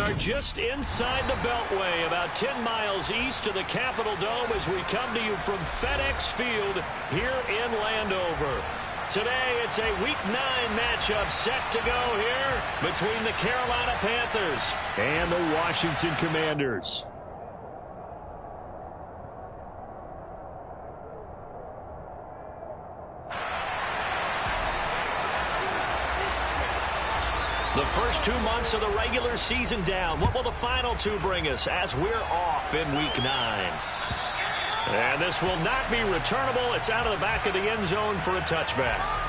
are just inside the Beltway, about 10 miles east of the Capitol Dome as we come to you from FedEx Field here in Landover. Today, it's a Week 9 matchup set to go here between the Carolina Panthers and the Washington Commanders. The first 2 months of the regular season down. What will the final 2 bring us as we're off in Week 9? And this will not be returnable. It's out of the back of the end zone for a touchback.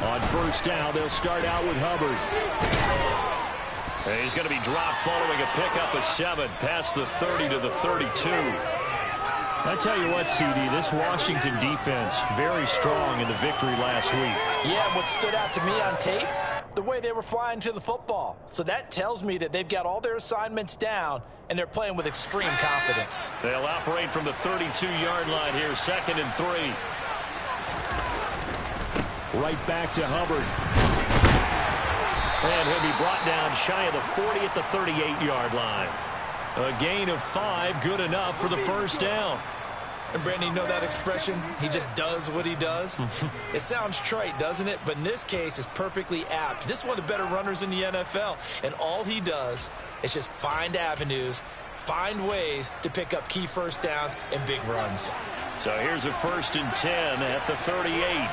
On first down, they'll start out with Hubbard. And he's going to be dropped following a pickup of 7 past the 30 to the 32. I tell you what, CD, this Washington defense, very strong in the victory last week. Yeah, what stood out to me on tape, the way they were flying to the football. So that tells me that they've got all their assignments down, and they're playing with extreme confidence. They'll operate from the 32-yard line here, 2nd and 3. Right back to Hubbard. And he'll be brought down shy of the 40 at the 38-yard line. A gain of 5, good enough for the first down. And Brandon, you know that expression? He just does what he does. It sounds trite, doesn't it? But in this case, it's perfectly apt. This is one of the better runners in the NFL. And all he does is just find avenues, find ways to pick up key first downs and big runs. So here's a 1st and 10 at the 38.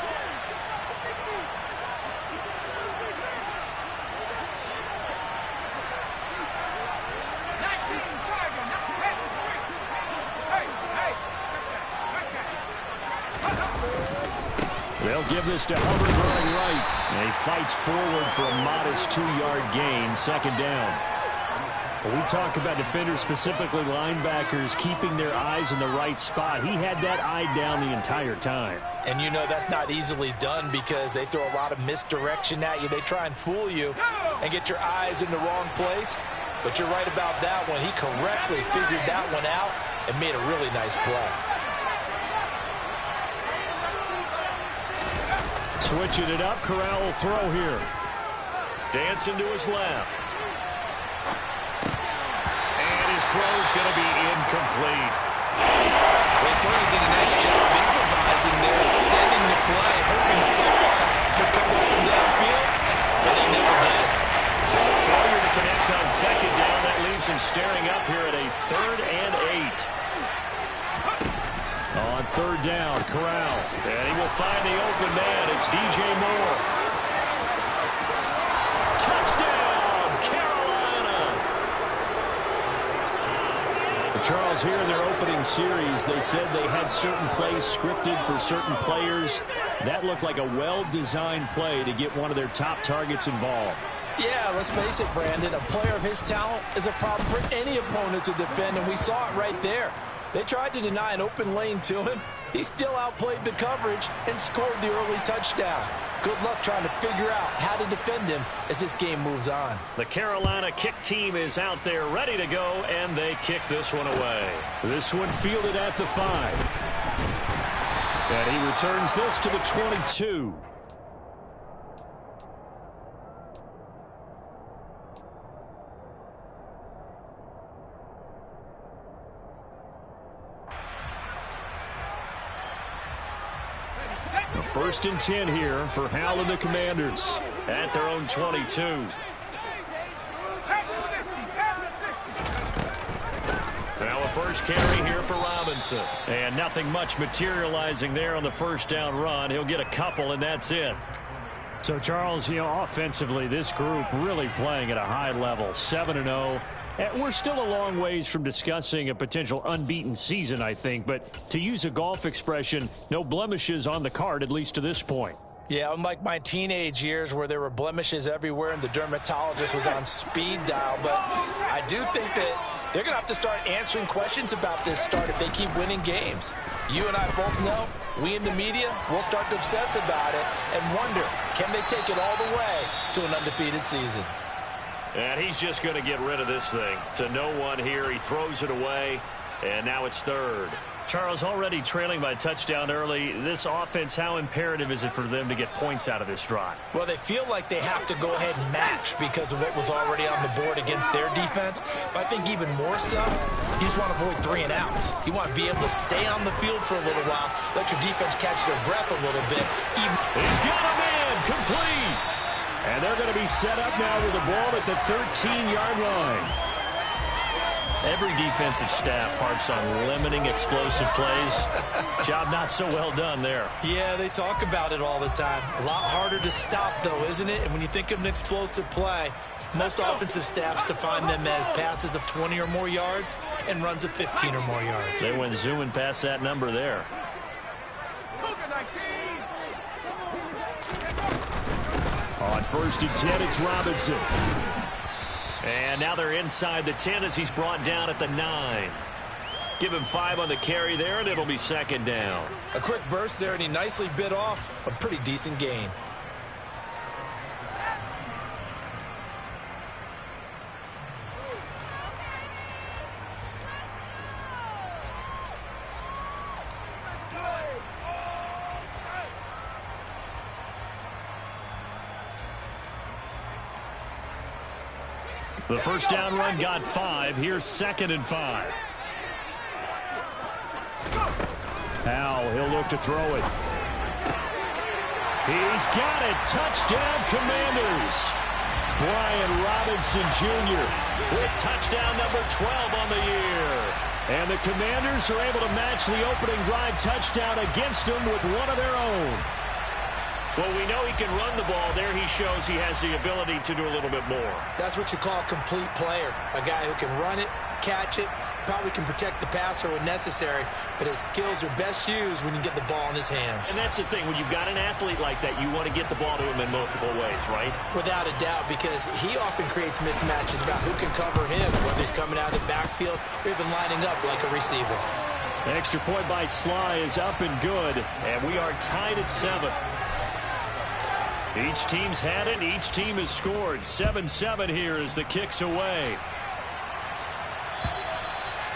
They'll give this to Hubbard running right. And he fights forward for a modest 2-yard gain, 2nd down. When we talk about defenders, specifically linebackers, keeping their eyes in the right spot. He had that eye down the entire time. And you know that's not easily done because they throw a lot of misdirection at you. They try and fool you and get your eyes in the wrong place. But you're right about that one. He correctly figured that one out and made a really nice play. Switching it up, Corral will throw here. Dancing to his left. And his throw's going to be incomplete. They certainly did a nice job improvising there, extending the play, hoping someone would come up and downfield, but they never did. So a failure to connect on 2nd down. That leaves him staring up here at a 3rd and 8. On 3rd down, Corral. And he will find the open man. It's DJ Moore. Touchdown, Carolina. Charles, here in their opening series, they said they had certain plays scripted for certain players. That looked like a well-designed play to get one of their top targets involved. Yeah, let's face it, Brandon. A player of his talent is a problem for any opponent to defend, and we saw it right there. They tried to deny an open lane to him. He still outplayed the coverage and scored the early touchdown. Good luck trying to figure out how to defend him as this game moves on. The Carolina kick team is out there ready to go, and they kick this one away. This one fielded at the 5. And he returns this to the 22. First and 10 here for Hal and the Commanders at their own 22. Now a first carry here for Robinson. And nothing much materializing there on the first down run. He'll get a couple, and that's it. So, Charles, offensively, this group really playing at a high level, 7-0. We're still a long ways from discussing a potential unbeaten season, I think. But to use a golf expression, no blemishes on the card, at least to this point. Yeah, unlike my teenage years where there were blemishes everywhere and the dermatologist was on speed dial. But I do think that They're going to have to start answering questions about this start if they keep winning games. You and I both know, we in the media will start to obsess about it and wonder, can they take it all the way to an undefeated season? And he's just going to get rid of this thing. To no one here. He throws it away, and now it's third. Charles, already trailing by a touchdown early. This offense, how imperative is it for them to get points out of this drive? Well, they feel like they have to go ahead and match because of what was already on the board against their defense. But I think even more so, you just want to avoid 3 and outs. You want to be able to stay on the field for a little while, let your defense catch their breath a little bit. He's got a man, complete. And they're going to be set up now with the ball at the 13-yard line. Every defensive staff harps on limiting explosive plays. Job not so well done there. Yeah, they talk about it all the time. A lot harder to stop, though, isn't it? And when you think of an explosive play, most offensive staffs define them as passes of 20 or more yards and runs of 15 or more yards. They went zooming past that number there. On 1st and 10, it's Robinson. And now they're inside the 10 as he's brought down at the 9. Give him 5 on the carry there, and it'll be 2nd down. A quick burst there, and he nicely bit off a pretty decent gain. The first down run got 5. Here's 2nd and 5. Howell, he'll look to throw it. He's got it. Touchdown, Commanders. Brian Robinson Jr. with touchdown number 12 on the year. And the Commanders are able to match the opening drive touchdown against them with one of their own. Well, we know he can run the ball. There he shows he has the ability to do a little bit more. That's what you call a complete player. A guy who can run it, catch it, probably can protect the passer when necessary, but his skills are best used when you get the ball in his hands. And that's the thing. When you've got an athlete like that, you want to get the ball to him in multiple ways, right? Without a doubt, because he often creates mismatches about who can cover him, whether he's coming out of the backfield or even lining up like a receiver. An extra point by Sly is up and good, and we are tied at 7. Each team's had it. Each team has scored. 7-7 here as the kick's away.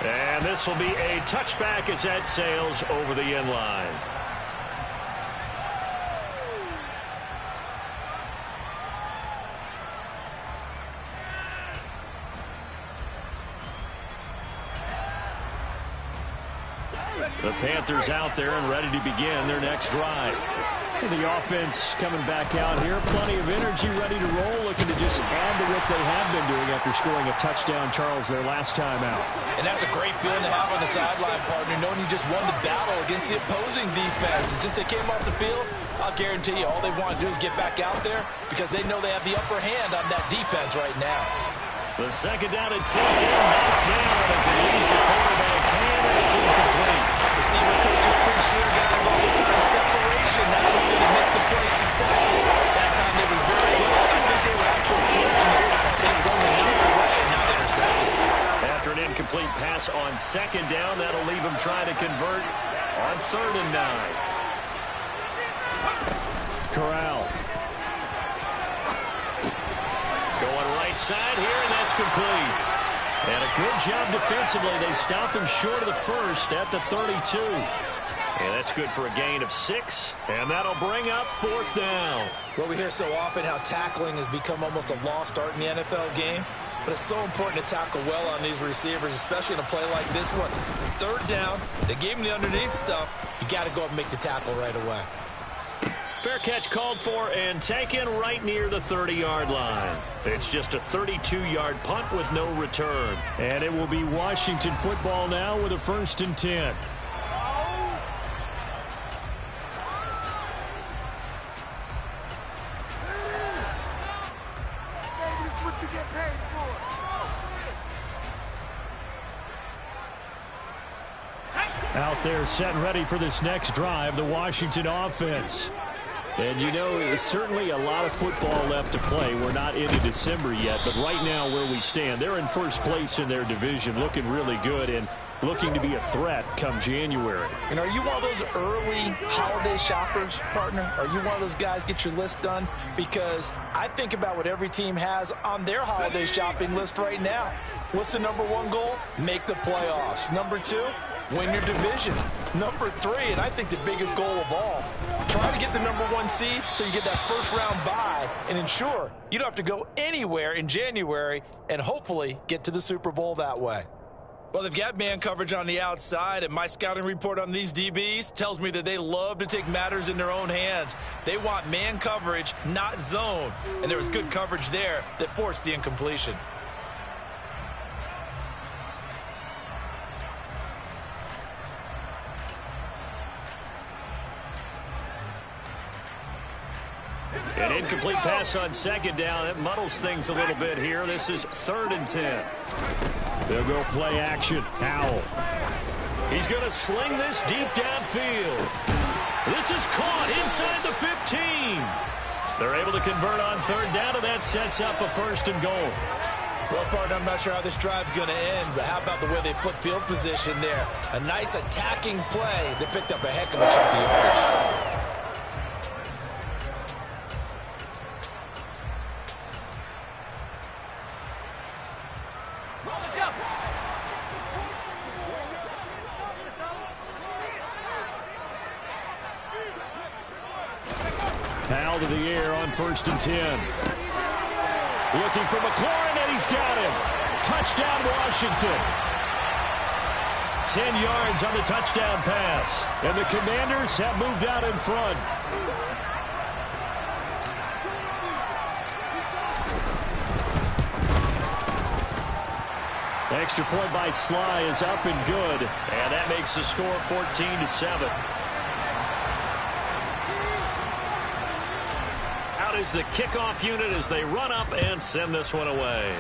And this will be a touchback as that sails over the end line. The Panthers out there and ready to begin their next drive. The offense coming back out here. Plenty of energy, ready to roll, looking to just add to what they have been doing after scoring a touchdown, Charles, their last time out. And that's a great feeling to have on the sideline, partner, knowing you just won the battle against the opposing defense. And since they came off the field, I'll guarantee you all they want to do is get back out there because they know they have the upper hand on that defense right now. The 2nd down attempt knocked down as it leaves the quarterback's hand, and it's incomplete. Receiver coaches preach here, guys, all the time. Separation, that's what's going to make the play successful. That time there was very little. I think they were actually fortunate. It was only knocked away and not intercepted. After an incomplete pass on 2nd down, that'll leave him trying to convert on 3rd and 9. Corral. Going right side here, and that's complete. And a good job defensively. They stopped him short of the first at the 32. And that's good for a gain of 6. And that'll bring up 4th down. Well, we hear so often how tackling has become almost a lost art in the NFL game. But it's so important to tackle well on these receivers, especially in a play like this one. 3rd down, they gave him the underneath stuff. You got to go up and make the tackle right away. Fair catch called for and taken right near the 30-yard line. It's just a 32-yard punt with no return. And it will be Washington football now with a 1st and 10. Out there set and ready for this next drive, the Washington offense. And, you know, there's certainly a lot of football left to play. We're not into December yet, but right now where we stand, they're in first place in their division, looking really good and looking to be a threat come January. And are you one of those early holiday shoppers, partner? Are you one of those guys get your list done? Because I think about what every team has on their holiday shopping list right now. What's the number one goal? Make the playoffs. Number two, win your division. Number three, and I think the biggest goal of all, try to get the number one seed so you get that first round bye and ensure you don't have to go anywhere in January and hopefully get to the Super Bowl that way. Well, they've got man coverage on the outside, and my scouting report on these DBs tells me that they love to take matters in their own hands. They want man coverage, not zone, and there was good coverage there that forced the incompletion. An incomplete pass on second down. That muddles things a little bit here. This is 3rd and 10. They'll go play action. Howell. He's going to sling this deep downfield. This is caught inside the 15. They're able to convert on 3rd down, and that sets up a 1st and goal. Well, partner, I'm not sure how this drive's going to end, but how about the way they flip field position there? A nice attacking play that picked up a heck of a chunk of yardage. Powell to the air on 1st and 10. Looking for McLaurin, and he's got him. Touchdown, Washington. 10 yards on the touchdown pass. And the Commanders have moved out in front. Extra point by Sly is up and good. And that makes the score 14-7. Is the kickoff unit as they run up and send this one away.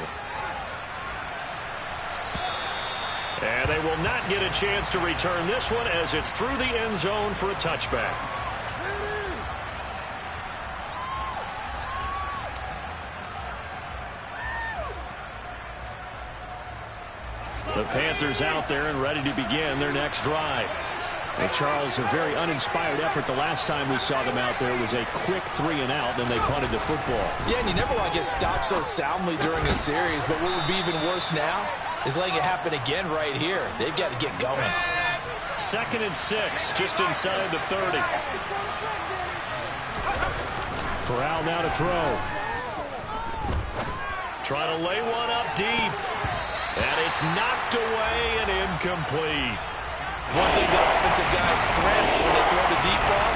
And they will not get a chance to return this one as it's through the end zone for a touchback. The Panthers out there and ready to begin their next drive. And Charles, a very uninspired effort the last time we saw them out there. It was a quick 3 and out, then they punted the football. Yeah, and you never want to get stopped so soundly during a series, but what would be even worse now is letting it happen again right here. They've got to get going. 2nd and 6, just inside the 30. Corral now to throw. Trying to lay one up deep. And it's knocked away and incomplete. One thing that offensive guys stress when they throw the deep ball,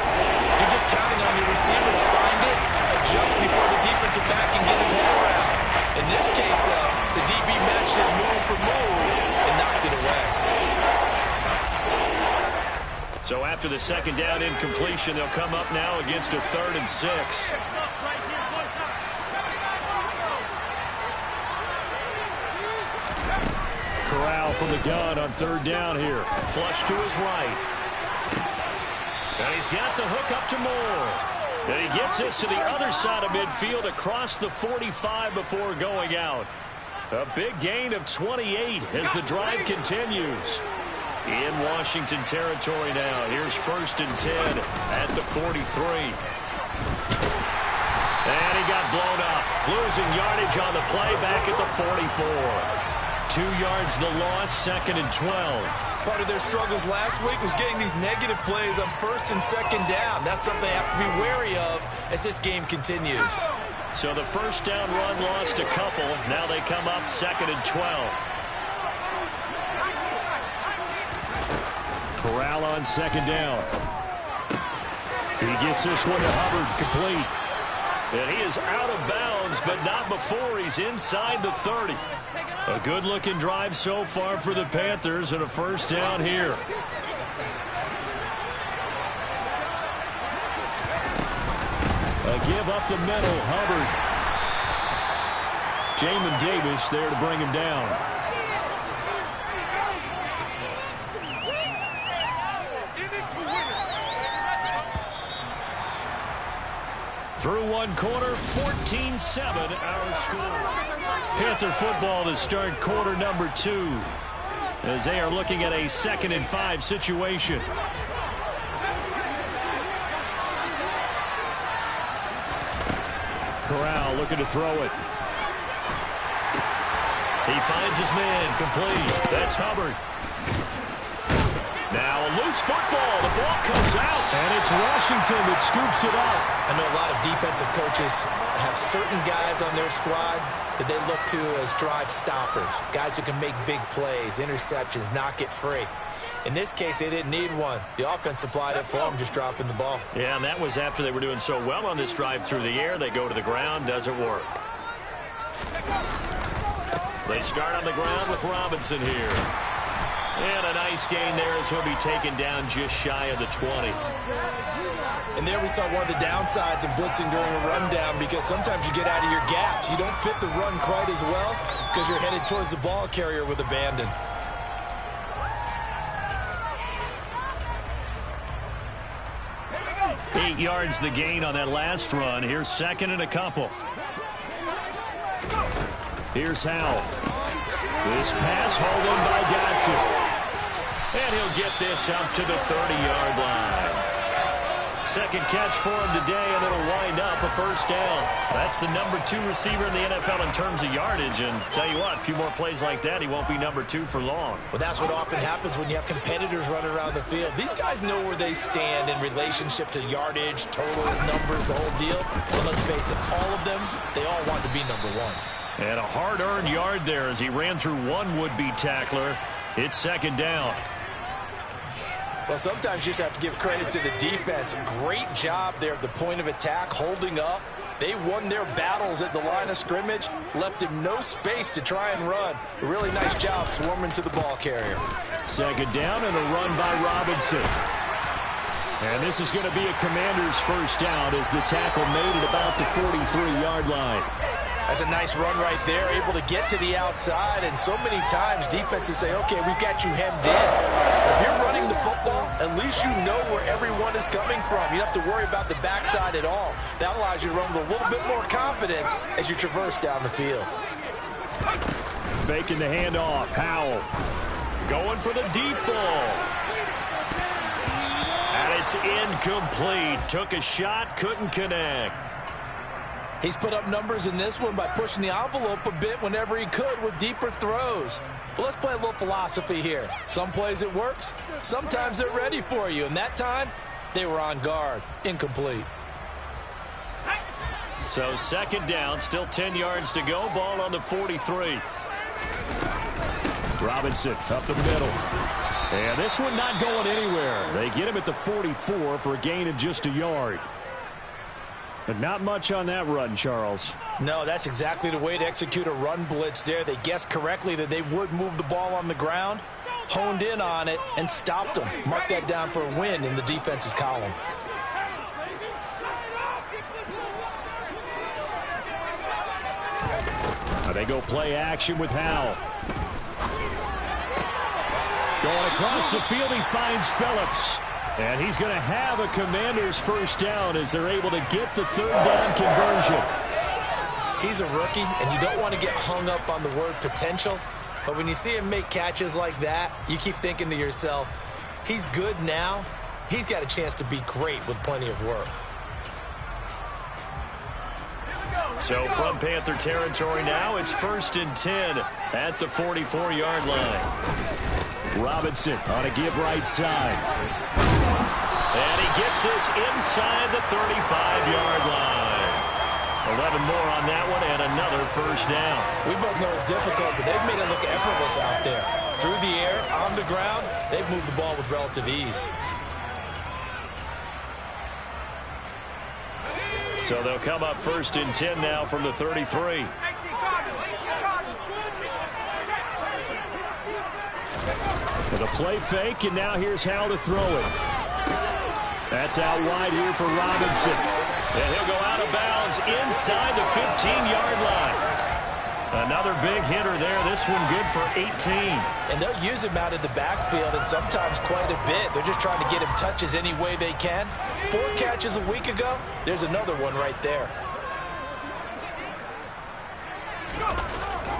you're just counting on your receiver to find it, adjust before the defensive back can get his head around. In this case, though, the DB matched it move for move and knocked it away. So after the 2nd down incompletion, they'll come up now against a 3rd and 6. Corral from the gun on 3rd down here. Flush to his right. And he's got the hook up to Moore. And he gets this to the other side of midfield across the 45 before going out. A big gain of 28 as the drive continues. In Washington territory now. Here's 1st and 10 at the 43. And he got blown up. Losing yardage on the play back at the 44. 2 yards the loss, 2nd and 12. Part of their struggles last week was getting these negative plays on 1st and 2nd down. That's something they have to be wary of as this game continues. So the 1st down run lost a couple. Now they come up 2nd and 12. Corral on 2nd down. He gets this one to Hubbard, complete. And he is out of bounds, but not before he's inside the 30. A good-looking drive so far for the Panthers and a 1st down here. A give up the middle, Hubbard. Jamin Davis there to bring him down. Through one quarter, 14-7 our score. Panther football to start quarter number 2 as they are looking at a 2nd and 5 situation. Corral looking to throw it. He finds his man, complete. That's Hubbard. Now a loose football. The ball comes out. And it's Washington that scoops it up. I know a lot of defensive coaches have certain guys on their squad that they look to as drive stoppers. Guys who can make big plays, interceptions, knock it free. In this case, they didn't need one. The offense supplied it for them, just dropping the ball. Yeah, and that was after they were doing so well on this drive through the air. They go to the ground, doesn't work. They start on the ground with Robinson here. And a nice gain there as he'll be taken down just shy of the 20. And there we saw one of the downsides of blitzing during a rundown, because sometimes you get out of your gaps. You don't fit the run quite as well because you're headed towards the ball carrier with abandon. Eight yards the gain on that last run. Here's 2nd and a couple. Here's Howell. This pass hauled in by Dotson. And he'll get this up to the 30-yard line. 2nd catch for him today, and it'll wind up a first down. That's the number 2 receiver in the NFL in terms of yardage. And tell you what, a few more plays like that, he won't be number 2 for long. Well, that's what often happens when you have competitors running around the field. These guys know where they stand in relationship to yardage, totals, numbers, the whole deal. But let's face it, all of them, they all want to be number 1. And a hard-earned yard there as he ran through one would-be tackler. It's 2nd down. Well, sometimes you just have to give credit to the defense. Great job there at the point of attack, holding up. They won their battles at the line of scrimmage, left him no space to try and run. A really nice job swarming to the ball carrier. 2nd down and a run by Robinson. And this is going to be a Commander's first down as the tackle made at about the 43-yard line. That's a nice run right there, able to get to the outside. And so many times defenses say, okay, we've got you hemmed in. If you're running the football, at least you know where everyone is coming from. You don't have to worry about the backside at all. That allows you to run with a little bit more confidence as you traverse down the field. Faking the handoff. Howell going for the deep ball. And it's incomplete. Took a shot, couldn't connect. He's put up numbers in this one by pushing the envelope a bit whenever he could with deeper throws. But let's play a little philosophy here. Some plays it works. Sometimes they're ready for you. And that time, they were on guard. Incomplete. So 2nd down, still 10 yards to go. Ball on the 43. Robinson up the middle. And this one not going anywhere. They get him at the 44 for a gain of just a yard. But not much on that run, Charles. No, that's exactly the way to execute a run blitz there. They guessed correctly that they would move the ball on the ground, honed in on it, and stopped them. Mark that down for a win in the defense's column. Now they go play action with Howell. Going across the field, he finds Phillips. And he's going to have a Commander's first down as they're able to get the 3rd down conversion. He's a rookie, and you don't want to get hung up on the word potential. But when you see him make catches like that, you keep thinking to yourself, he's good now. He's got a chance to be great with plenty of work. So from Panther territory now, it's 1st and 10 at the 44-yard line. Robinson on a give right side. And he gets this inside the 35-yard line. 11 more on that one and another first down. We both know it's difficult, but they've made it look effortless out there. Through the air, on the ground, they've moved the ball with relative ease. So they'll come up 1st and 10 now from the 33. With a play fake, and now here's Howell to throw it. That's out wide here for Robinson. And he'll go out of bounds inside the 15-yard line. Another big hitter there. This one good for 18. And they'll use him out in the backfield, and sometimes quite a bit. They're just trying to get him touches any way they can. 4 catches a week ago. There's another one right there.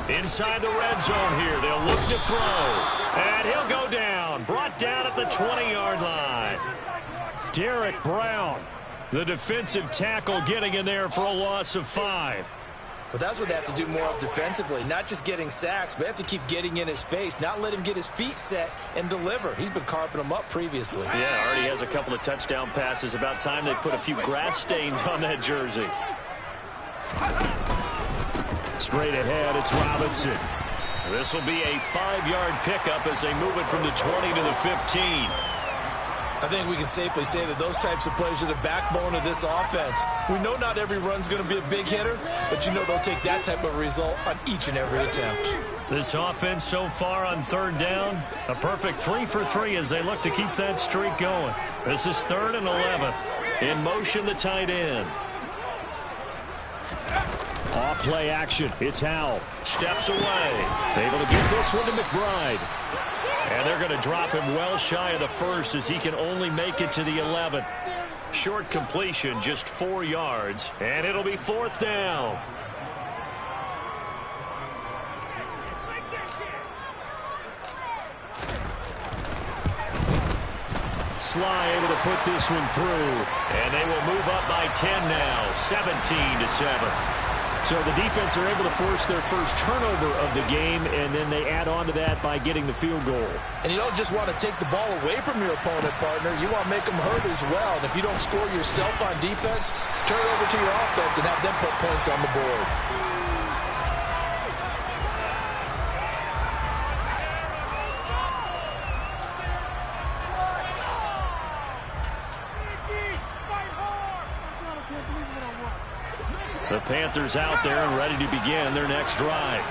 Inside the red zone here. They'll look to throw. And he'll go down. Brought down at the 20-yard line. Derek Brown, the defensive tackle, getting in there for a loss of 5. But that's what they have to do more of defensively, not just getting sacks, but they have to keep getting in his face, not let him get his feet set and deliver. He's been carving them up previously. Yeah, already has a couple of touchdown passes. About time they put a few grass stains on that jersey. Straight ahead, it's Robinson. This will be a 5-yard pickup as they move it from the 20 to the 15. I think we can safely say that those types of plays are the backbone of this offense. We know not every run's going to be a big hitter, but you know they'll take that type of result on each and every attempt. This offense so far on 3rd down, a perfect 3 for 3 as they look to keep that streak going. This is 3rd and 11. In motion, the tight end. Off play action. It's Howell. Steps away. Able to get this one to McBride. And they're going to drop him well shy of the 1st as he can only make it to the 11th. Short completion, just 4 yards. And it'll be 4th down. Sly able to put this one through. And they will move up by 10 now, 17-7. So the defense are able to force their first turnover of the game, and then they add on to that by getting the field goal. And you don't just want to take the ball away from your opponent, partner. You want to make them hurt as well. And if you don't score yourself on defense, turn it over to your offense and have them put points on the board. The Panthers out there and ready to begin their next drive.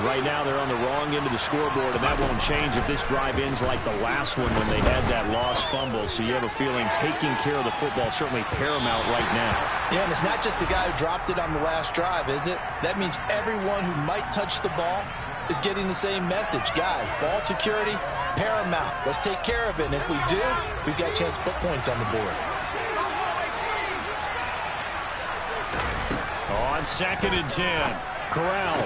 Right now they're on the wrong end of the scoreboard, and that won't change if this drive ends like the last one when they had that lost fumble. So you have a feeling taking care of the football is certainly paramount right now. Yeah, and it's not just the guy who dropped it on the last drive, is it? That means everyone who might touch the ball is getting the same message. Guys, ball security, paramount. Let's take care of it, and if we do, we've got a chance to put points on the board. On 2nd and 10, Corral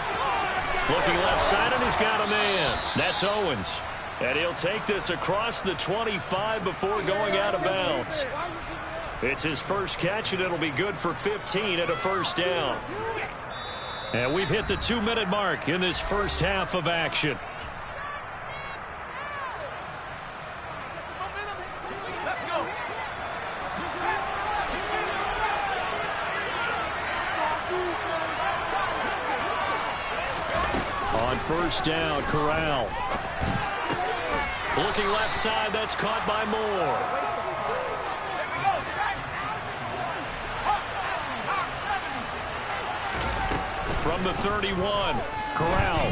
looking left side, and he's got a man. That's Owens. And he'll take this across the 25 before going out of bounds. It's his first catch, and it'll be good for 15 at a 1st down. And we've hit the 2-minute mark in this first half of action. On 1st down, Corral. Looking left side, that's caught by Moore. From the 31, Corral.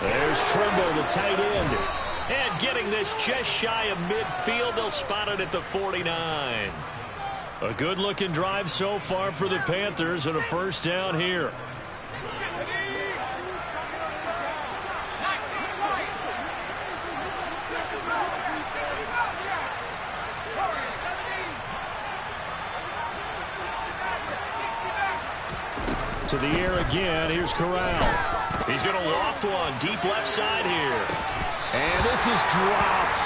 There's Trimble, the tight end. And getting this just shy of midfield, they'll spot it at the 49. A good-looking drive so far for the Panthers and a 1st down here. To the air again. Here's Corral. He's going to loft one deep left side here. And this is dropped.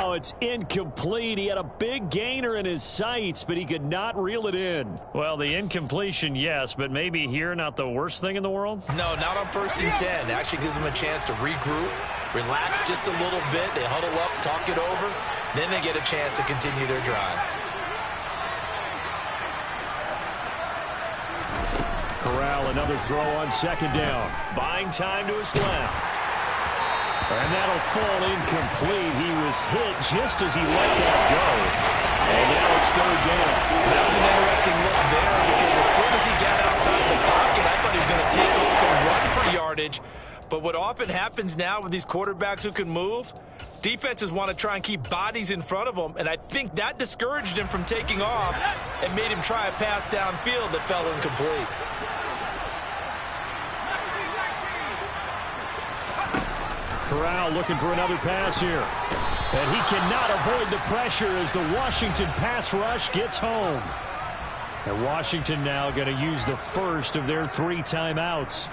Oh, it's incomplete. He had a big gainer in his sights, but he could not reel it in. Well, the incompletion, yes, but maybe here not the worst thing in the world? No, not on 1st and 10. Actually gives them a chance to regroup, relax just a little bit. They huddle up, talk it over. Then they get a chance to continue their drive. Corral, another throw on 2nd down. Buying time to his left. And that'll fall incomplete. He was hit just as he let that go. And now it's 3rd down. That was an interesting look there because as soon as he got outside the pocket, I thought he was going to take off and run for yardage. But what often happens now with these quarterbacks who can move, defenses want to try and keep bodies in front of them, and I think that discouraged him from taking off and made him try a pass downfield that fell incomplete. Corral looking for another pass here. And he cannot avoid the pressure as the Washington pass rush gets home. And Washington now going to use the first of their 3 timeouts,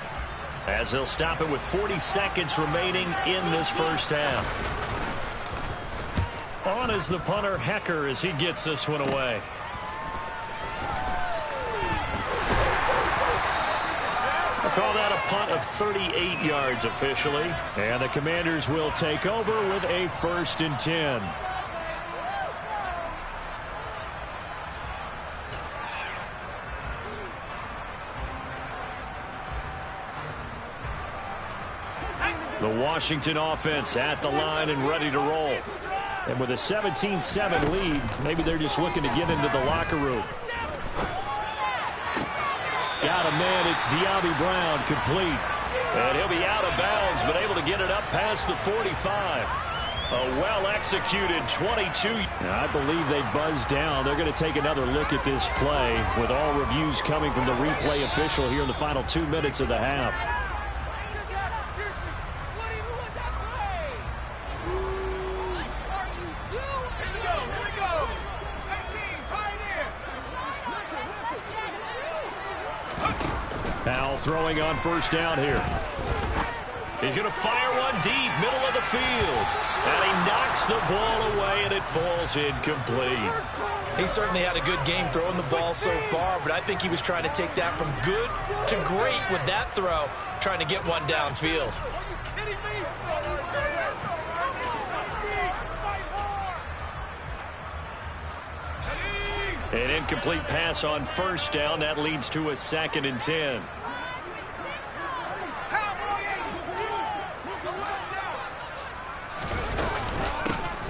as they'll stop it with 40 seconds remaining in this first half. On is the punter, Hecker, as he gets this one away. We'll call that a punt of 38 yards officially. And the Commanders will take over with a 1st and 10. The Washington offense at the line and ready to roll. And with a 17-7 lead, maybe they're just looking to get into the locker room. Got a man, it's De'Ami Brown, complete. And he'll be out of bounds, but able to get it up past the 45. A well-executed 22. I believe they buzzed down. They're going to take another look at this play, with all reviews coming from the replay official here in the final 2 minutes of the half. Powell throwing on 1st down here. He's going to fire one deep, middle of the field. And he knocks the ball away, and it falls incomplete. He certainly had a good game throwing the ball so far, but I think he was trying to take that from good to great with that throw, trying to get one downfield. An incomplete pass on 1st down. That leads to a 2nd and 10.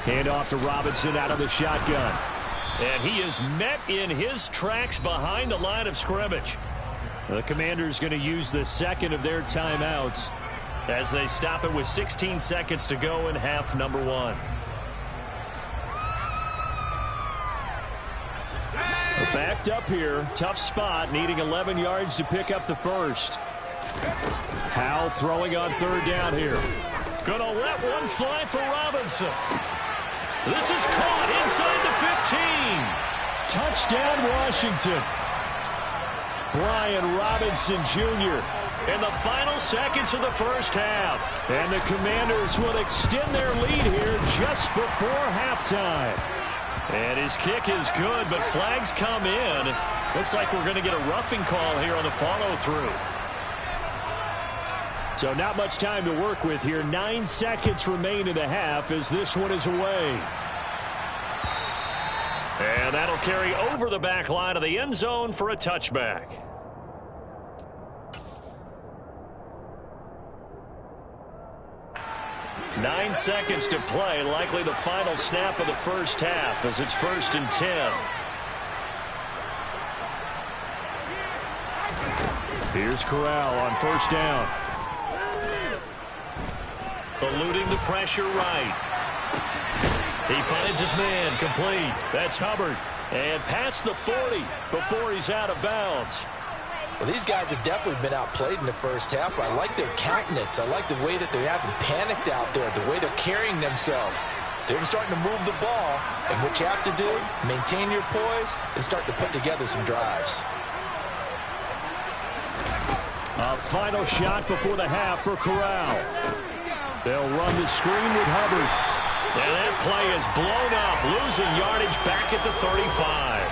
Hand off to Robinson out of the shotgun. And he is met in his tracks behind the line of scrimmage. The Commanders going to use the 2nd of their timeouts as they stop it with 16 seconds to go in half number 1. We're backed up here. Tough spot, needing 11 yards to pick up the first. Powell throwing on 3rd down here. Gonna let one fly for Robinson. This is caught inside the 15. Touchdown, Washington. Brian Robinson Jr. in the final seconds of the first half. And the Commanders will extend their lead here just before halftime. And his kick is good, but flags come in. Looks like we're going to get a roughing call here on the follow-through. So not much time to work with here. 9 seconds remain in the half as this one is away. And that'll carry over the back line of the end zone for a touchback. Nine seconds to play, likely the final snap of the first half as it's 1st and 10. Here's Corral on 1st down. Eluding the pressure right. He finds his man, complete. That's Hubbard. And past the 40 before he's out of bounds. Well, these guys have definitely been outplayed in the first half, but I like their countenance. I like the way that they haven't panicked out there, the way they're carrying themselves. They're starting to move the ball, and what you have to do, maintain your poise and start to put together some drives. A final shot before the half for Corral. They'll run the screen with Hubbard. And that play is blown up, losing yardage back at the 35.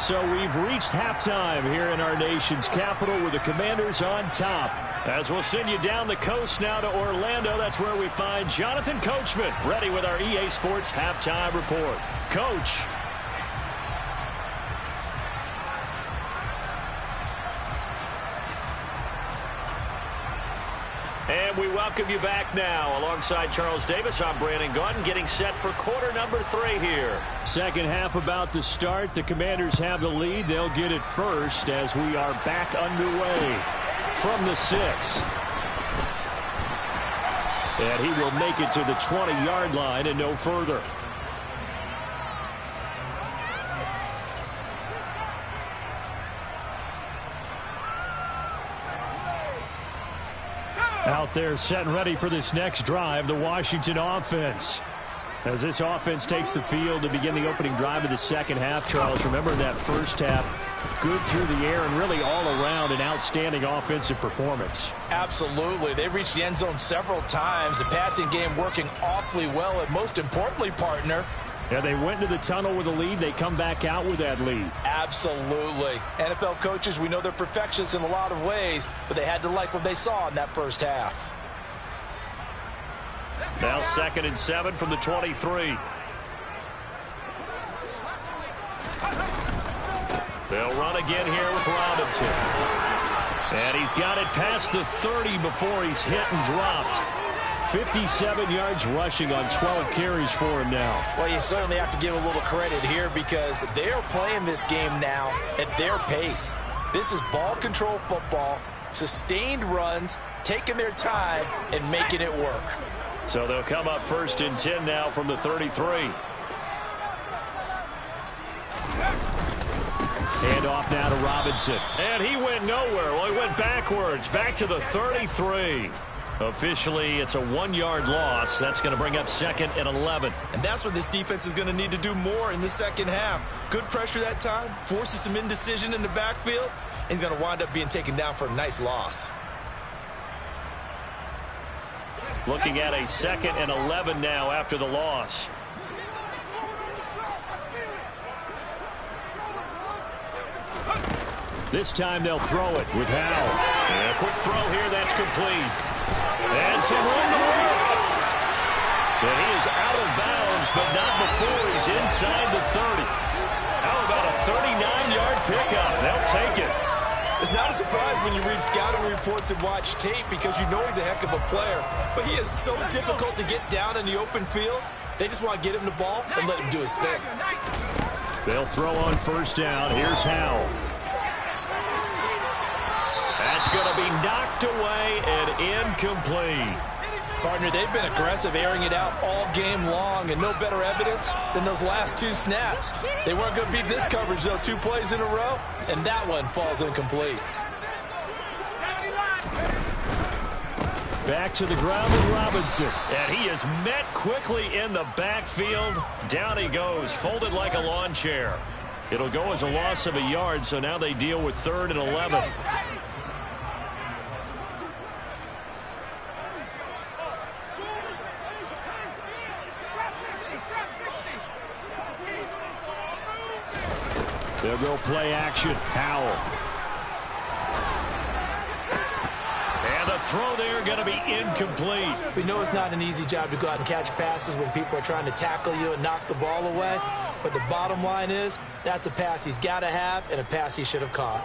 So we've reached halftime here in our nation's capital with the Commanders on top. As we'll send you down the coast now to Orlando, that's where we find Jonathan Coachman ready with our EA Sports halftime report. Coach. And we welcome you back now. Alongside Charles Davis, I'm Brandon Gaudin, getting set for quarter number 3 here. Second half about to start. The Commanders have the lead. They'll get it first as we are back underway from the 6. And he will make it to the 20-yard line and no further. Out there setting ready for this next drive, the Washington offense. As this offense takes the field to begin the opening drive of the second half, Charles, remember that first half, good through the air and really all around an outstanding offensive performance. Absolutely. They reached the end zone several times. The passing game working awfully well, and most importantly, partner, yeah, they went into the tunnel with a lead. They come back out with that lead. Absolutely. NFL coaches, we know they're perfectionists in a lot of ways, but they had to like what they saw in that first half. Now 2nd and 7 from the 23. They'll run again here with Robinson. And he's got it past the 30 before he's hit and dropped. 57 yards rushing on 12 carries for him now. Well, you certainly have to give a little credit here because they're playing this game now at their pace. This is ball control football, sustained runs, taking their time, and making it work. So they'll come up 1st and 10 now from the 33. Hand off now to Robinson. And he went nowhere. Well, he went backwards, back to the 33. Officially, it's a 1-yard loss. That's going to bring up 2nd and 11. And that's what this defense is going to need to do more in the second half. Good pressure that time, forces some indecision in the backfield. He's going to wind up being taken down for a nice loss. Looking at a 2nd and 11 now after the loss. This time they'll throw it with Howell. And a quick throw here, that's complete. And some room to work. And he is out of bounds, but not before he's inside the 30. How about a 39-yard pickup? They'll take it. It's not a surprise when you read scouting reports and watch tape because you know he's a heck of a player. But he is so difficult to get down in the open field. They just want to get him the ball and let him do his thing. They'll throw on 1st down. Here's Howell. That's going to be knocked away and incomplete. Partner, they've been aggressive, airing it out all game long, and no better evidence than those last 2 snaps. They weren't going to beat this coverage, though, 2 plays in a row, and that one falls incomplete. Back to the ground with Robinson. And he is met quickly in the backfield. Down he goes, folded like a lawn chair. It'll go as a loss of a yard, so now they deal with 3rd and 11. They'll go play action. Howell. And the throw there going to be incomplete. We know it's not an easy job to go out and catch passes when people are trying to tackle you and knock the ball away. But the bottom line is, that's a pass he's got to have and a pass he should have caught.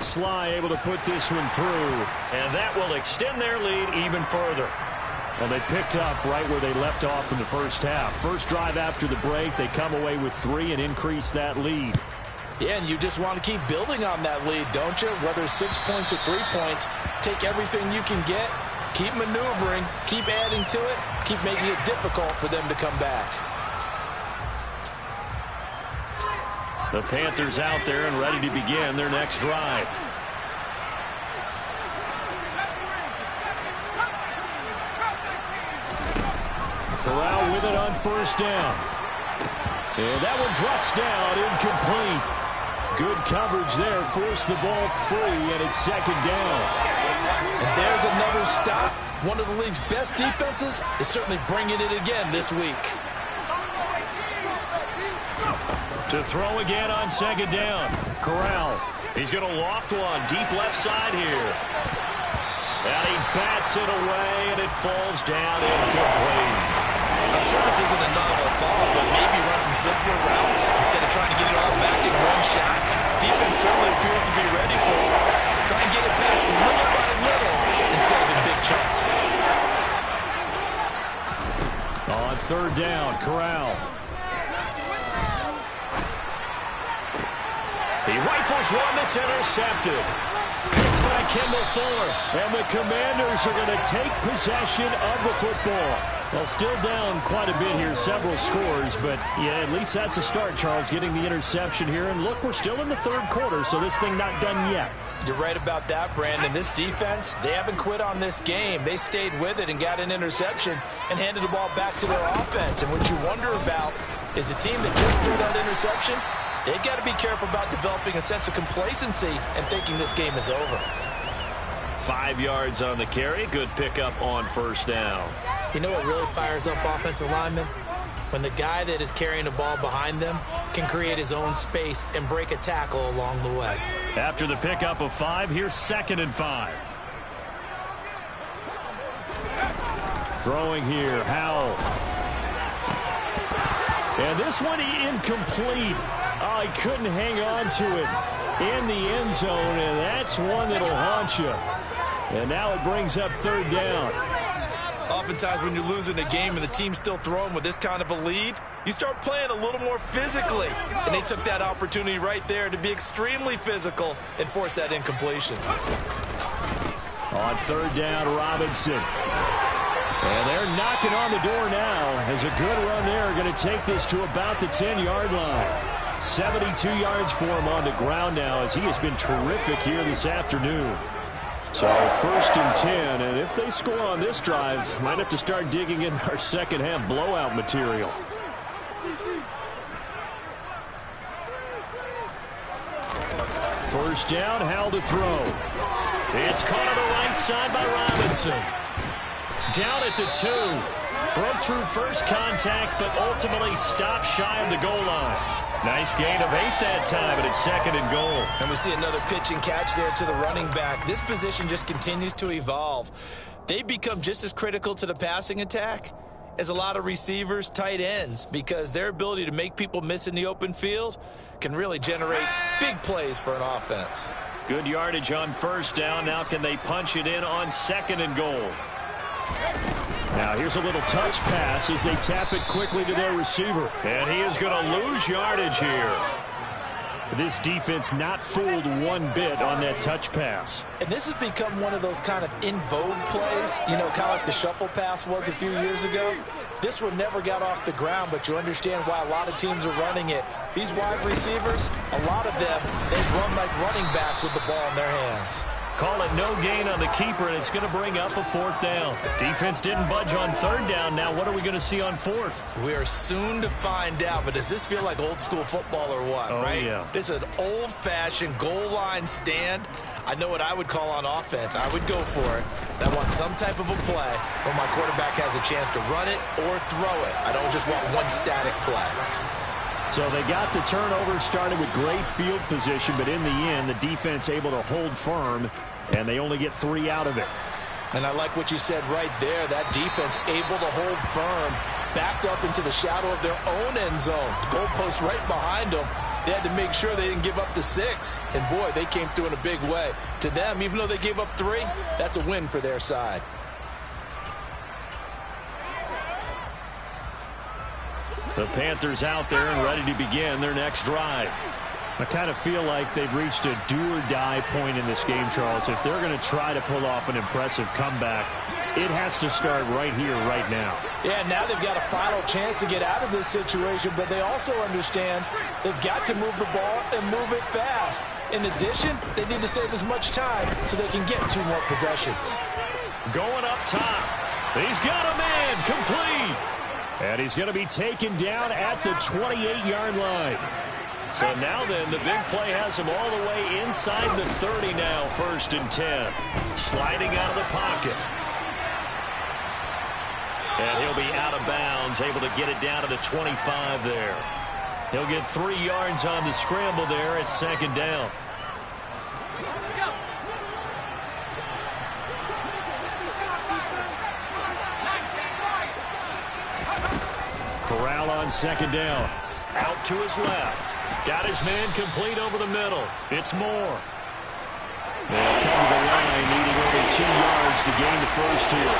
Sly able to put this one through. And that will extend their lead even further. Well, they picked up right where they left off in the first half. First drive after the break, they come away with 3 and increase that lead. Yeah, and you just want to keep building on that lead, don't you? Whether 6 points or 3 points, take everything you can get, keep maneuvering, keep adding to it, keep making it difficult for them to come back. The Panthers out there and ready to begin their next drive. Corral with it on 1st down. And that one drops down, incomplete. Good coverage there, forced the ball free, and it's 2nd down. And there's another stop. One of the league's best defenses is certainly bringing it again this week. To throw again on 2nd down. Corral. He's going to loft one deep left side here. And he bats it away, and it falls down incomplete. I'm sure this isn't a novel thought, but maybe run some simpler routes instead of trying to get it all back in one shot. Defense certainly appears to be ready for it. Try and get it back little by little instead of in big chunks. On 3rd down, Corral. He rifles one that's intercepted. Picked by Kendall Fuller. And the Commanders are going to take possession of the football. Well, still down quite a bit here, several scores, but yeah, at least that's a start, Charles, getting the interception here. And look, we're still in the third quarter, so this thing not done yet. You're right about that, Brandon. This defense, they haven't quit on this game. They stayed with it and got an interception and handed the ball back to their offense. And what you wonder about is the team that just threw that interception, they got to be careful about developing a sense of complacency and thinking this game is over. 5 yards on the carry. Good pickup on first down. You know what really fires up offensive linemen? When the guy that is carrying the ball behind them can create his own space and break a tackle along the way. After the pickup of 5, here's 2nd and 5. Throwing here, Howell. And this one incomplete. Oh, he couldn't hang on to it in the end zone, and that's one that'll haunt you. And now it brings up 3rd down. Oftentimes when you're losing a game and the team's still throwing with this kind of a lead, you start playing a little more physically. And they took that opportunity right there to be extremely physical and force that incompletion. On 3rd down, Robinson. And they're knocking on the door now as a good run there. Going to take this to about the 10-yard line. 72 yards for him on the ground now as he has been terrific here this afternoon. So 1st and 10, and if they score on this drive, might have to start digging in our second half blowout material. First down, Howell to throw. It's caught on the right side by Robinson. Down at the 2. Broke through first contact, but ultimately stopped shy of the goal line. Nice gain of 8 that time, and it's 2nd and goal. And we see another pitch and catch there to the running back. This position just continues to evolve. They become just as critical to the passing attack as a lot of receivers, tight ends, because their ability to make people miss in the open field can really generate big plays for an offense. Good yardage on first down. Now can they punch it in on 2nd and goal? Now here's a little touch pass as they tap it quickly to their receiver. And he is going to lose yardage here. This defense not fooled one bit on that touch pass. And this has become one of those kind of in vogue plays, you know, kind of like the shuffle pass was a few years ago. This one never got off the ground, but you understand why a lot of teams are running it. These wide receivers, a lot of them, they run like running backs with the ball in their hands. Call it no gain on the keeper, and it's going to bring up a 4th down. Defense didn't budge on 3rd down. Now what are we going to see on 4th? We are soon to find out, but does this feel like old school football or what, right? Yeah. This is an old-fashioned goal line stand. I know what I would call on offense. I would go for it. I want some type of a play where my quarterback has a chance to run it or throw it. I don't just want one static play. So they got the turnover started with great field position, but in the end, the defense able to hold firm, and they only get 3 out of it. And I like what you said right there. That defense able to hold firm, backed up into the shadow of their own end zone. The goalpost right behind them. They had to make sure they didn't give up the 6. And, boy, they came through in a big way. To them, even though they gave up 3, that's a win for their side. The Panthers out there and ready to begin their next drive. I kind of feel like they've reached a do-or-die point in this game, Charles. If they're going to try to pull off an impressive comeback, it has to start right here, right now. Yeah, now they've got a final chance to get out of this situation, but they also understand they've got to move the ball and move it fast. In addition, they need to save as much time so they can get 2 more possessions. Going up top. He's got a man complete. And he's going to be taken down at the 28-yard line. So now then, the big play has him all the way inside the 30 now, 1st and 10. Sliding out of the pocket. And he'll be out of bounds, able to get it down to the 25 there. He'll get 3 yards on the scramble there at 2nd down. Corral on 2nd down. Out to his left. Got his man complete over the middle. It's Moore. They'll come to the line, needing only 2 yards to gain the 1st here.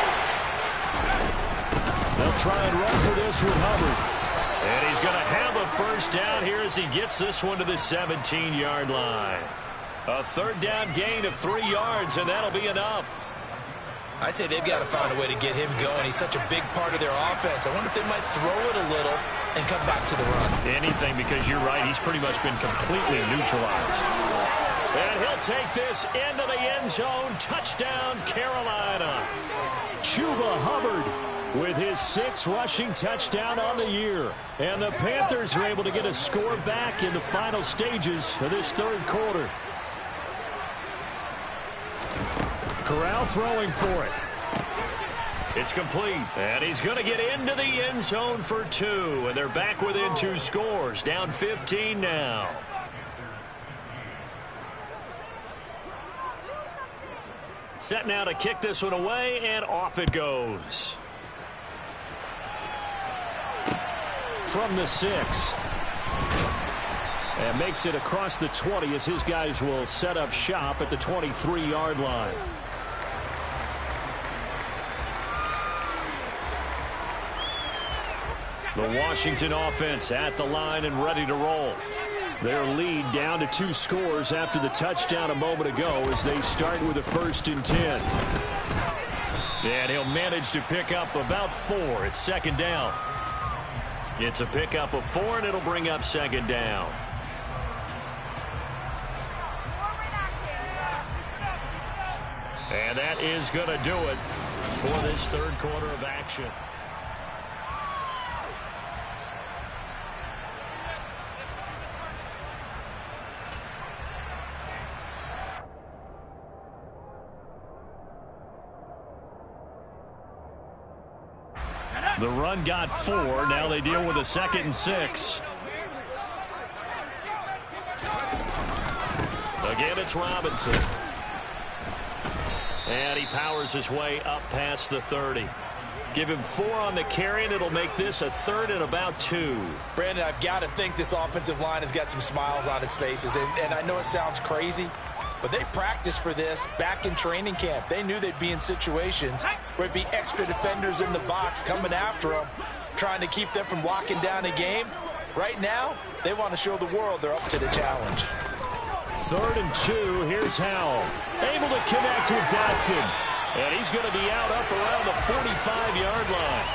They'll try and run for this with Hubbard. And he's going to have a 1st down here as he gets this one to the 17-yard line. A 3rd down gain of 3 yards, and that'll be enough. I'd say they've got to find a way to get him going. He's such a big part of their offense. I wonder if they might throw it a little and come back to the run. Anything, because you're right. He's pretty much been completely neutralized. And he'll take this into the end zone. Touchdown, Carolina. Chuba Hubbard with his 6th rushing touchdown on the year. And the Panthers are able to get a score back in the final stages of this third quarter. Corral throwing for it. It's complete. And he's going to get into the end zone for 2. And they're back within 2 scores. Down 15 now. Set now to kick this one away, and off it goes. From the 6. And makes it across the 20 as his guys will set up shop at the 23-yard line. The Washington offense at the line and ready to roll. Their lead down to 2 scores after the touchdown a moment ago as they start with a 1st and 10. And he'll manage to pick up about 4. It's 2nd down. It's a pickup of 4, and it'll bring up 2nd down. And that is going to do it for this third quarter of action. The run got 4. Now they deal with a 2nd and 6. Again, it's Robinson. And he powers his way up past the 30. Give him 4 on the carry, and it'll make this a 3rd and about 2. Brandon, I've got to think this offensive line has got some smiles on its faces. And I know it sounds crazy, but they practiced for this back in training camp. They knew they'd be in situations where it'd be extra defenders in the box coming after them, trying to keep them from locking down a game. Right now, they want to show the world they're up to the challenge. 3rd and 2. Here's Howell. Able to connect with Dotson. And he's going to be out up around the 45-yard line.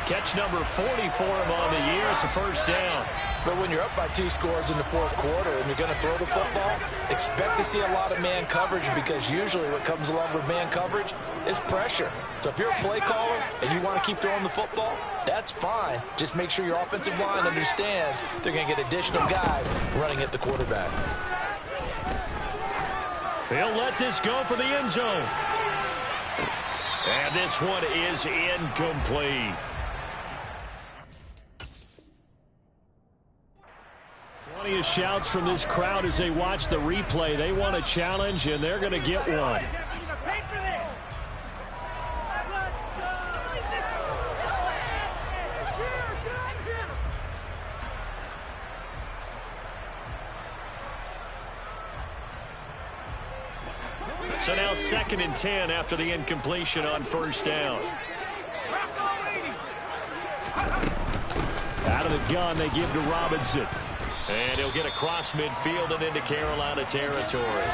Catch number 40 for him on the year. It's a 1st down. But when you're up by 2 scores in the 4th quarter and you're going to throw the football, expect to see a lot of man coverage, because usually what comes along with man coverage is pressure. So if you're a play caller and you want to keep throwing the football, that's fine. Just make sure your offensive line understands they're going to get additional guys running at the quarterback. He'll let this go for the end zone. And this one is incomplete. Plenty of shouts from this crowd as they watch the replay. They want a challenge, and they're going to get one. So now 2nd and 10 after the incompletion on 1st down. Out of the gun, they give to Robinson. And he'll get across midfield and into Carolina territory.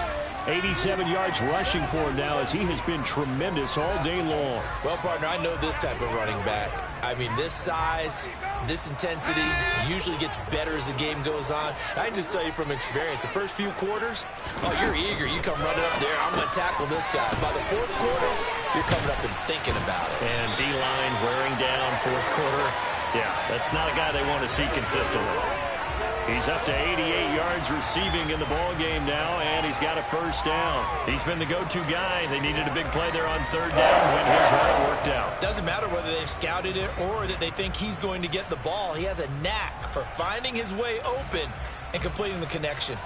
87 yards rushing for him now as he has been tremendous all day long. Well, partner, I know this type of running back. I mean, this size, this intensity usually gets better as the game goes on. I can just tell you from experience, the first few quarters, oh, you're eager. You come running up there, I'm going to tackle this guy. By the 4th quarter, you're coming up and thinking about it. And D-line wearing down 4th quarter. Yeah, that's not a guy they want to see consistently. He's up to 88 yards receiving in the ball game now, and he's got a 1st down. He's been the go-to guy. They needed a big play there on 3rd down when his run worked out. Doesn't matter whether they've scouted it or that they think he's going to get the ball. He has a knack for finding his way open and completing the connection.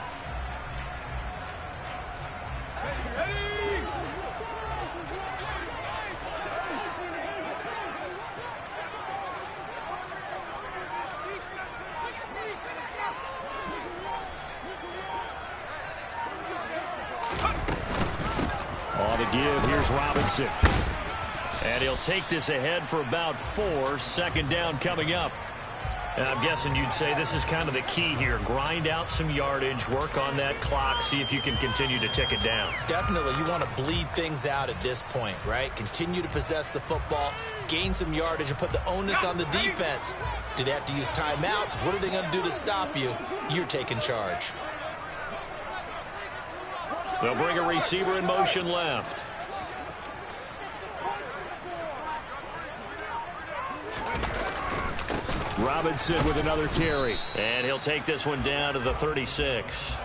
On the give, here's Robinson. And he'll take this ahead for about 4. 2nd down coming up. And I'm guessing you'd say this is kind of the key here. Grind out some yardage, work on that clock, see if you can continue to tick it down. Definitely, you want to bleed things out at this point, right? Continue to possess the football, gain some yardage, and put the onus on the defense. Do they have to use timeouts? What are they going to do to stop you? You're taking charge. They'll bring a receiver in motion left. Robinson with another carry. And he'll take this one down to the 36.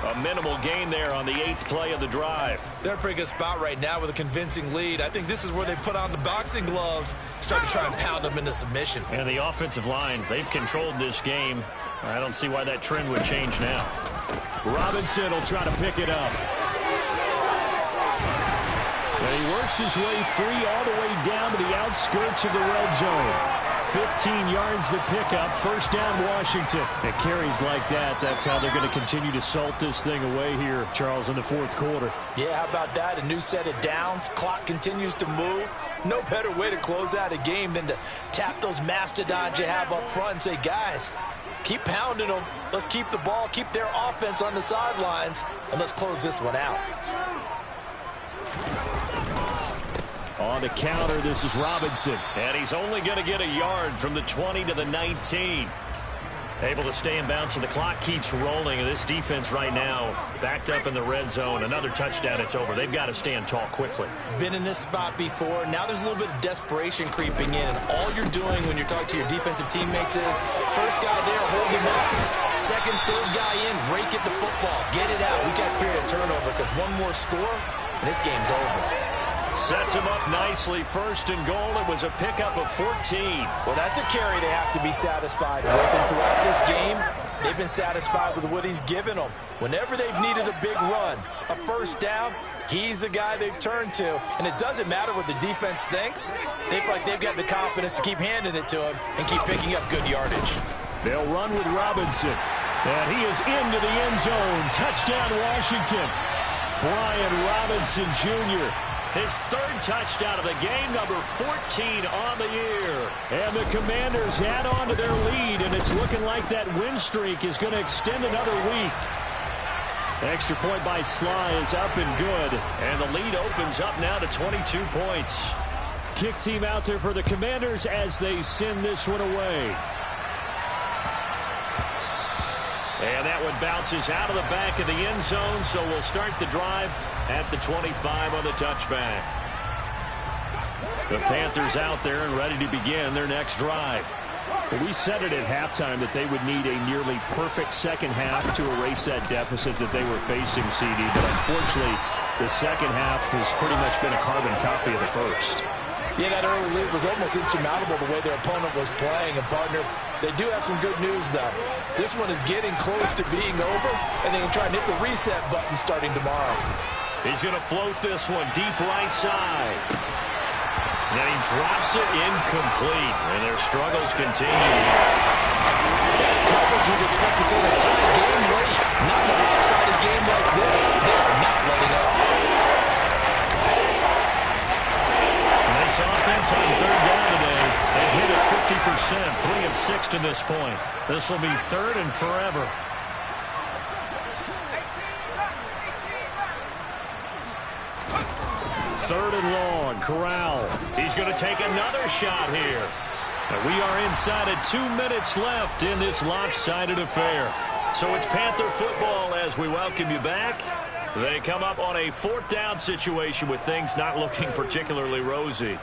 A minimal gain there on the 8th play of the drive. They're in a pretty good spot right now with a convincing lead. I think this is where they put on the boxing gloves, start to try and pound them into submission. And the offensive line, they've controlled this game. I don't see why that trend would change now. Robinson will try to pick it up. And he works his way free all the way down to the outskirts of the red zone. 15 yards to pick up. First down, Washington. And carries like that, that's how they're going to continue to salt this thing away here, Charles, in the fourth quarter. Yeah, how about that? A new set of downs. Clock continues to move. No better way to close out a game than to tap those mastodons you have up front and say, guys, keep pounding them. Let's keep the ball, keep their offense on the sidelines, and let's close this one out. On the counter, this is Robinson. And he's only going to get a yard from the 20 to the 19. Able to stay in bounds, so the clock keeps rolling. And this defense right now backed up in the red zone. Another touchdown, it's over. They've got to stand tall quickly. Been in this spot before. Now there's a little bit of desperation creeping in. And all you're doing when you're talking to your defensive teammates is, first guy there, hold him up. Second, third guy in, rake at the football. Get it out. We got to create a turnover because one more score, and this game's over. Sets him up nicely. First and goal. It was a pickup of 14. Well, that's a carry they have to be satisfied with. And throughout this game, they've been satisfied with what he's given them. Whenever they've needed a big run, a first down, he's the guy they've turned to. And it doesn't matter what the defense thinks. They feel like they've got the confidence to keep handing it to him and keep picking up good yardage. They'll run with Robinson. And he is into the end zone. Touchdown, Washington. Brian Robinson, Jr., his third touchdown of the game, number 14 on the year. And the Commanders add on to their lead, and it's looking like that win streak is going to extend another week. Extra point by Sly is up and good, and the lead opens up now to 22 points. Kick team out there for the Commanders as they send this one away. And that one bounces out of the back of the end zone, so we'll start the drive at the 25 on the touchback. The Panthers out there and ready to begin their next drive. Well, we said it at halftime that they would need a nearly perfect second half to erase that deficit that they were facing, CD, but unfortunately the second half has pretty much been a carbon copy of the first. Yeah, that early lead was almost insurmountable the way their opponent was playing. And, partner, they do have some good news, though. This one is getting close to being over, and they can try and hit the reset button starting tomorrow. He's going to float this one deep right side. And he drops it incomplete, and their struggles continue. That's coverage you'd expect to see in a tight game late. Not in a lopsided game like this. They are not letting up. Nice offense on third down today. They've hit it 50%, 3 of 6 to this point. This will be third and forever. Third and long, Corral. He's going to take another shot here. And we are inside of 2 minutes left in this lopsided affair. So it's Panther football as we welcome you back. They come up on a fourth down situation with things not looking particularly rosy.